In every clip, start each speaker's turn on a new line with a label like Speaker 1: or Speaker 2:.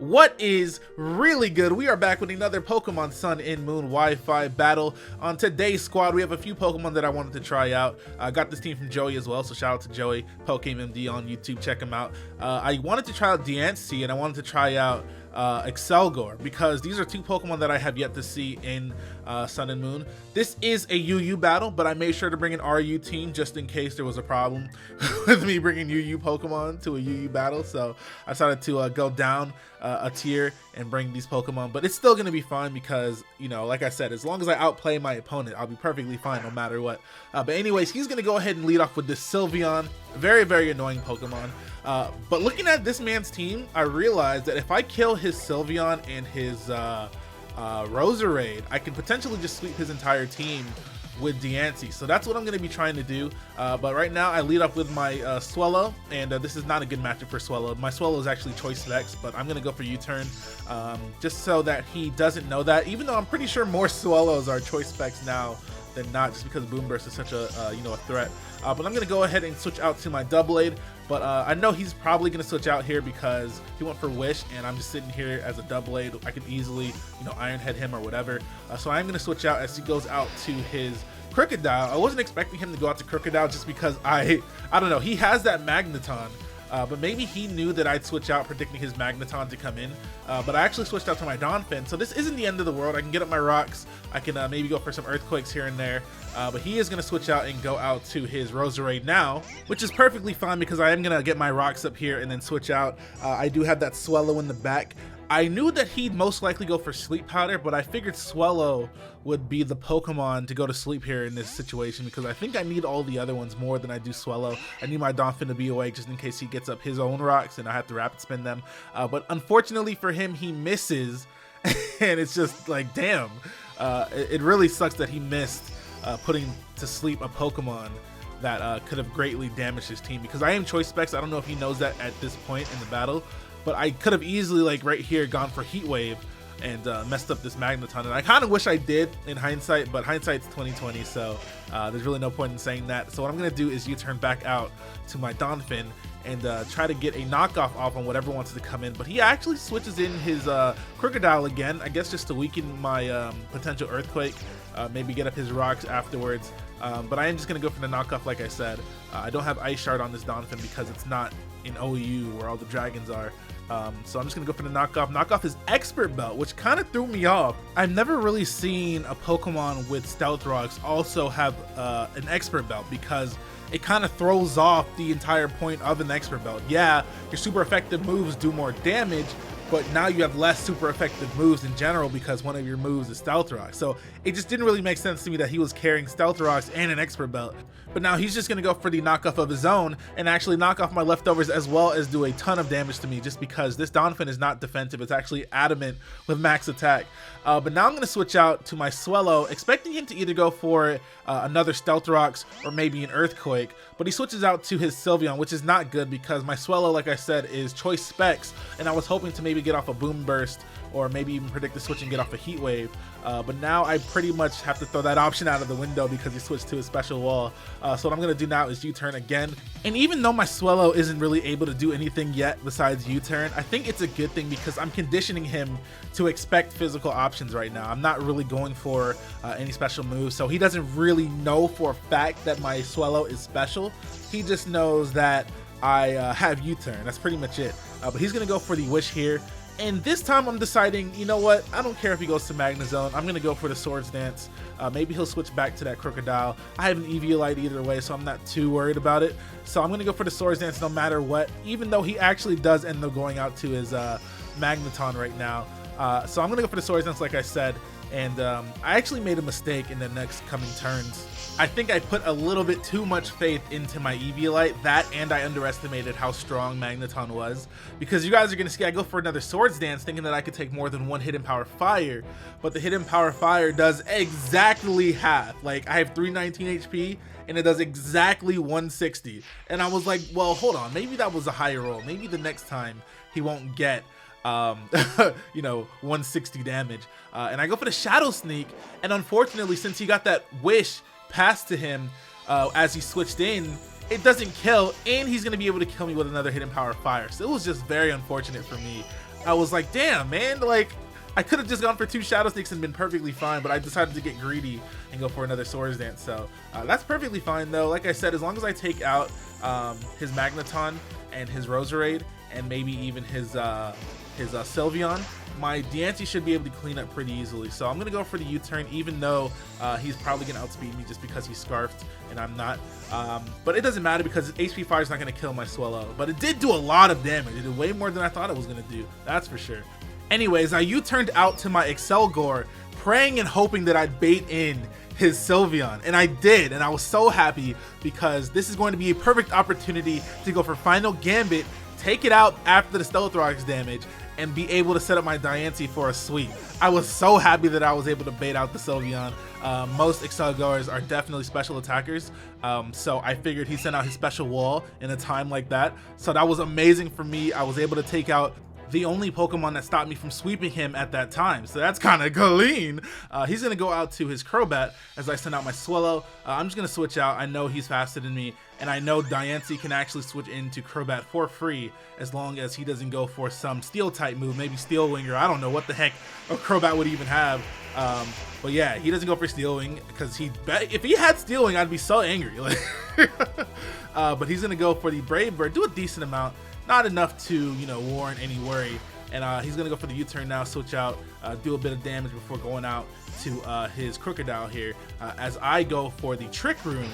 Speaker 1: What is really good? We are back with another Pokemon Sun and Moon Wi-Fi battle. On today's squad, we have a few Pokemon that I wanted to try out. I got this team from Joey as well, so shout out to Joey, PokeMD on YouTube, check him out. I wanted to try out Diancie and I wanted to try out Accelgor because these are two Pokemon that I have yet to see in Sun and Moon. This is a UU battle, but I made sure to bring an RU team just in case there was a problem with me bringing UU Pokemon to a UU battle. So I decided to go down a tier and bring these Pokemon, but it's still going to be fun because, you know, like I said, as long as I outplay my opponent, I'll be perfectly fine no matter what. But anyways, he's going to go ahead and lead off with this Sylveon, very annoying Pokemon. But looking at this man's team, I realized that if I kill his Sylveon and his Roserade, I can potentially just sweep his entire team with Diancie. So that's what I'm going to be trying to do. But right now I lead up with my Swellow, and this is not a good matchup for Swellow. My Swellow is actually Choice Specs, but I'm going to go for U-turn just so that he doesn't know that, even though I'm pretty sure more Swellows are Choice Specs now than not, just because Boomburst is such a a threat. But I'm going to go ahead and switch out to my Doublade. But I know he's probably going to switch out here because he went for Wish, and I'm just sitting here as a Doublade. I can easily, Iron Head him or whatever. So I'm going to switch out as he goes out to his Crocodile. I wasn't expecting him to go out to Crocodile just because I don't know. He has that Magneton. But maybe he knew that I'd switch out, predicting his Magneton to come in. But I actually switched out to my Donphan, so this isn't the end of the world. I can get up my rocks. I can maybe go for some Earthquakes here and there. But he is going to switch out and go out to his Roserade now, which is perfectly fine because I am going to get my rocks up here and then switch out. I do have that Swellow in the back. I knew that he'd most likely go for Sleep Powder, but I figured Swellow would be the Pokemon to go to sleep here in this situation because I think I need all the other ones more than I do Swellow. I need my Donphan to be awake just in case he gets up his own rocks and I have to rapid spin them. But unfortunately for him, he misses, and it's just like, damn. It really sucks that he missed putting to sleep a Pokemon that could have greatly damaged his team, because I am Choice Specs. I don't know if he knows that at this point in the battle, but I could have easily, like right here, gone for Heat Wave and messed up this Magneton, and I kind of wish I did in hindsight, but hindsight's 2020, so there's really no point in saying that. So what I'm gonna do is U-turn back out to my Donphan and try to get a knockoff off on whatever wants to come in. But he actually switches in his Crocodile again, I guess just to weaken my potential Earthquake, maybe get up his rocks afterwards. But I am just going to go for the knockoff like I said. I don't have Ice Shard on this Donphan because it's not in OU where all the dragons are. So I'm just going to go for the knockoff. Knockoff is Expert Belt, which kind of threw me off. I've never really seen a Pokemon with Stealth Rocks also have an Expert Belt, because it kind of throws off the entire point of an Expert Belt. Yeah, your super effective moves do more damage, but now you have less super effective moves in general because one of your moves is Stealth Rock. So it just didn't really make sense to me that he was carrying Stealth Rocks and an Expert Belt. But now he's just going to go for the knockoff of his own and actually knock off my leftovers, as well as do a ton of damage to me, just because this Donphan is not defensive. It's actually adamant with max attack. But now I'm going to switch out to my Swellow, expecting him to either go for another Stealth Rocks or maybe an Earthquake. But he switches out to his Sylveon, which is not good because my Swellow, like I said, is Choice Specs, and I was hoping to maybe get off a Boomburst or maybe even predict the switch and get off a Heat Wave. But now I pretty much have to throw that option out of the window because he switched to a Special Wall. So what I'm going to do now is U-turn again. And even though my Swellow isn't really able to do anything yet besides U-turn, I think it's a good thing because I'm conditioning him to expect physical options right now. I'm not really going for any special moves, so he doesn't really know for a fact that my Swellow is special. He just knows that I have U-turn. That's pretty much it. But he's going to go for the Wish here. And this time I'm deciding, you know what, I don't care if he goes to Magnezone. I'm going to go for the Swords Dance. Maybe he'll switch back to that Crocodile. I have an Eviolite either way, so I'm not too worried about it. So I'm going to go for the Swords Dance no matter what, even though he actually does end up going out to his Magneton right now. So I'm going to go for the Swords Dance like I said. And I actually made a mistake in the next coming turns. I think I put a little bit too much faith into my Eviolite, that and I underestimated how strong Magneton was, because you guys are going to see I go for another Swords Dance thinking that I could take more than one Hidden Power Fire, but the Hidden Power Fire does exactly half. Like, I have 319 HP and it does exactly 160, and I was like, well, hold on, maybe that was a higher roll. Maybe the next time he won't get 160 damage. And I go for the Shadow Sneak, and unfortunately, since he got that Wish passed to him as he switched in, it doesn't kill, and he's going to be able to kill me with another Hidden Power Fire. So it was just very unfortunate for me. I was like, damn, man, like, I could have just gone for 2 Shadow Sneaks and been perfectly fine, but I decided to get greedy and go for another Swords Dance. So that's perfectly fine, though. Like I said, as long as I take out his Magneton and his Roserade and maybe even his Sylveon, my Diancie should be able to clean up pretty easily. So I'm going to go for the U-turn, even though he's probably going to outspeed me just because he's Scarfed and I'm not. But it doesn't matter because HP Fire is not going to kill my Swellow. But it did do a lot of damage. It did way more than I thought it was going to do. That's for sure. Anyways, I U-turned out to my Accelgor, praying and hoping that I'd bait in his Sylveon, and I did, and I was so happy because this is going to be a perfect opportunity to go for final Gambit, take it out after the Stealth damage, and be able to set up my Diancie for a sweep. I was so happy that I was able to bait out the Sylveon. Most Accelgors are definitely special attackers, so I figured he sent out his special wall in a time like that. So that was amazing for me. I was able to take out the only Pokemon that stopped me from sweeping him at that time. So that's kind of clean. He's going to go out to his Crobat as I send out my Swellow. I'm just going to switch out. I know he's faster than me, and I know Diancie can actually switch into Crobat for free as long as he doesn't go for some Steel type move, maybe Steel Wing, or I don't know what the heck a Crobat would even have. But yeah, he doesn't go for Steel Wing because if he had Steel Wing, I'd be so angry. But he's going to go for the Brave Bird, do a decent amount. Not enough to, you know, warrant any worry. And he's going to go for the U-turn now, switch out, do a bit of damage before going out to his Crocodile here as I go for the Trick Room,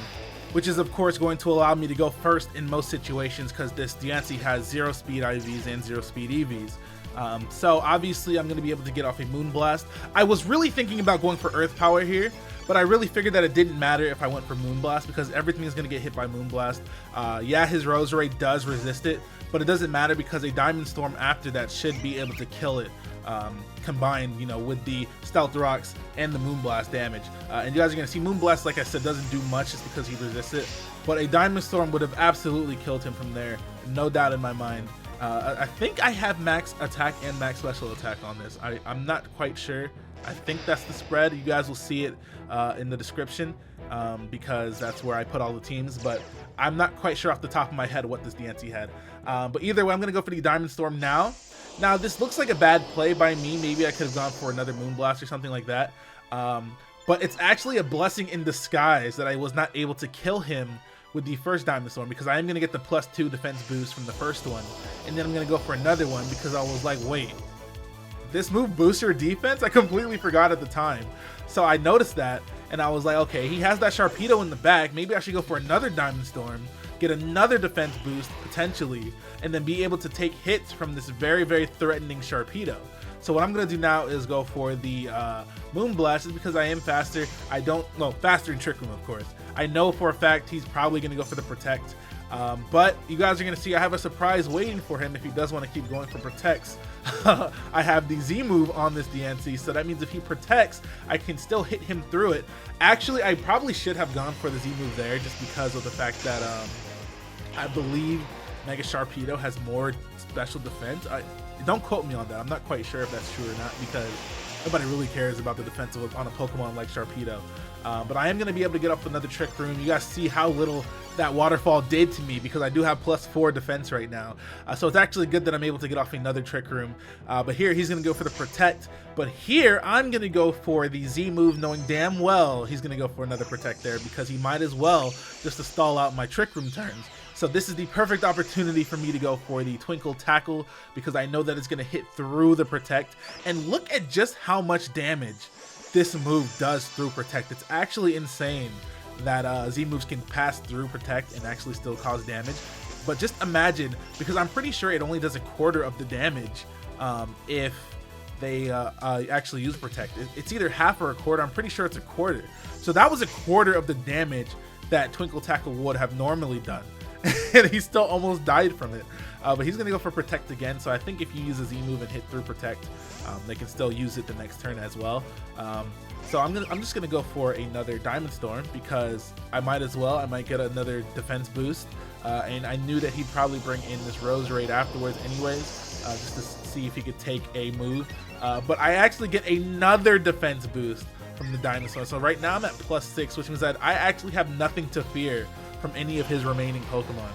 Speaker 1: which is, of course, going to allow me to go first in most situations because this Diancie has 0 speed IVs and 0 speed EVs. So obviously I'm going to be able to get off a Moonblast. I was really thinking about going for Earth Power here, but I really figured that it didn't matter if I went for Moonblast because everything is going to get hit by Moonblast. Yeah, his Roserade does resist it, but it doesn't matter because a Diamond Storm after that should be able to kill it, combined, you know, with the Stealth Rocks and the Moonblast damage. And you guys are going to see Moonblast, like I said, doesn't do much just because he resists it, but a Diamond Storm would have absolutely killed him from there, no doubt in my mind. I think I have max attack and max special attack on this. I'm not quite sure. I think that's the spread. You guys will see it in the description because that's where I put all the teams, but I'm not quite sure off the top of my head what this Diancie had. But either way, I'm going to go for the Diamond Storm now. Now, this looks like a bad play by me. Maybe I could have gone for another Moonblast or something like that. But it's actually a blessing in disguise that I was not able to kill him with the first Diamond Storm because I am going to get the +2 defense boost from the first one. And then I'm going to go for another one because I was like, wait, this move boosts your defense? I completely forgot at the time. So I noticed that and I was like, okay, he has that Sharpedo in the back. Maybe I should go for another Diamond Storm, get another defense boost potentially, and then be able to take hits from this very, very threatening Sharpedo. So what I'm going to do now is go for the Moonblast just because I am faster. Faster in Trick Room, of course. I know for a fact he's probably going to go for the Protect. But you guys are going to see I have a surprise waiting for him if he does want to keep going for Protects. I have the Z move on this Diancie, so that means if he Protects, I can still hit him through it. Actually, I probably should have gone for the Z move there just because of the fact that I believe Mega Sharpedo has more special defense. Don't quote me on that. I'm not quite sure if that's true or not because nobody really cares about the defense on a Pokemon like Sharpedo. But I am going to be able to get up another Trick Room. You guys see how little that Waterfall did to me because I do have +4 defense right now. So it's actually good that I'm able to get off another Trick Room. But here he's going to go for the Protect. But here I'm going to go for the Z move knowing damn well he's going to go for another Protect there because he might as well just to stall out my Trick Room turns. So this is the perfect opportunity for me to go for the Twinkle Tackle because I know that it's going to hit through the Protect. And look at just how much damage this move does through Protect. It's actually insane that Z moves can pass through Protect and actually still cause damage. But just imagine, because I'm pretty sure it only does 1/4 of the damage if they actually use Protect. It's either half or 1/4. I'm pretty sure it's 1/4. So that was 1/4 of the damage that Twinkle Tackle would have normally done. And he still almost died from it. But he's going to go for Protect again. So I think if you use a Z move and hit through Protect, they can still use it the next turn as well. So I'm just going to go for another Diamond Storm because I might as well. I might get another defense boost. And I knew that he'd probably bring in this Roserade afterwards anyways, just to see if he could take a move. But I actually get another defense boost from the Diamond Storm. So right now I'm at +6, which means that I actually have nothing to fear from any of his remaining Pokemon.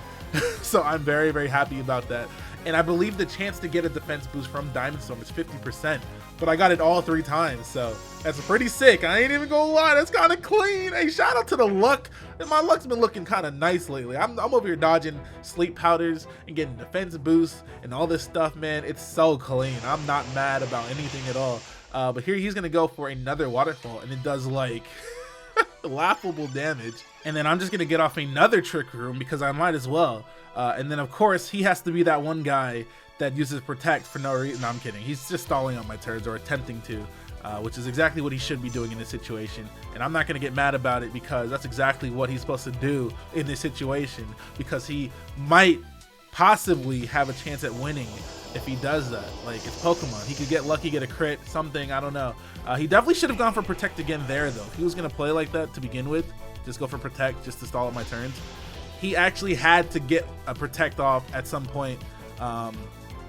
Speaker 1: So I'm very, very happy about that. and I believe the chance to get a defense boost from Diamond Storm is 50%, but I got it all 3 times, so that's pretty sick. I ain't even gonna lie, that's kind of clean. Hey, shout out to the luck. My luck's been looking kind of nice lately. I'm over here dodging sleep powders and getting defense boosts and all this stuff, man. It's so clean. I'm not mad about anything at all. But here he's gonna go for another waterfall, and it does like laughable damage. And then I'm just gonna get off another trick room because I might as well. And then of course he has to be that one guy that uses protect for no reason. No, I'm kidding. He's just stalling on my turns, or attempting to, which is exactly what he should be doing in this situation. And I'm not gonna get mad about it because that's exactly what he's supposed to do in this situation, because he might possibly have a chance at winning if he does that. Like, it's Pokemon. He could get lucky, get a crit, something, I don't know. He definitely should have gone for protect again there though. If he was gonna play like that to begin with, just go for protect just to stall out my turns. He actually had to get a protect off at some point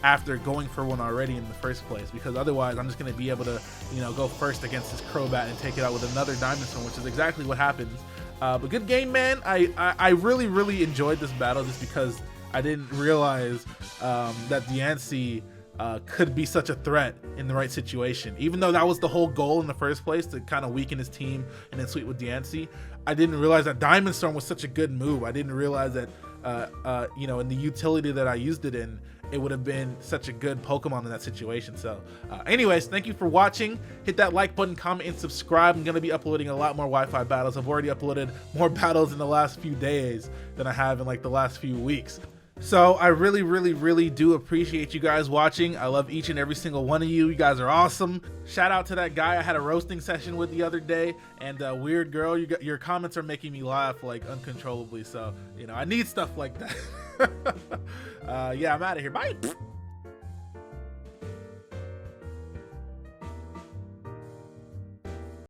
Speaker 1: after going for one already in the first place, because otherwise I'm just gonna be able to, you know, go first against this Crobat and take it out with another Diamond Storm, which is exactly what happens. But good game, man. I really enjoyed this battle just because I didn't realize that Diancie could be such a threat in the right situation. Even though that was the whole goal in the first place, to kind of weaken his team and then sweep with Diancie, I didn't realize that Diamond Storm was such a good move. I didn't realize that, you know, in the utility that I used it in, it would have been such a good Pokemon in that situation. So anyways, thank you for watching. Hit that like button, comment, and subscribe. I'm going to be uploading a lot more Wi-Fi battles. I've already uploaded more battles in the last few days than I have in like the last few weeks. So I really do appreciate you guys watching. I love each and every single one of you. You guys are awesome. Shout out to that guy I had a roasting session with the other day, and weird girl, your comments are making me laugh like uncontrollably. So, you know, I need stuff like that. Yeah, I'm out of here. Bye.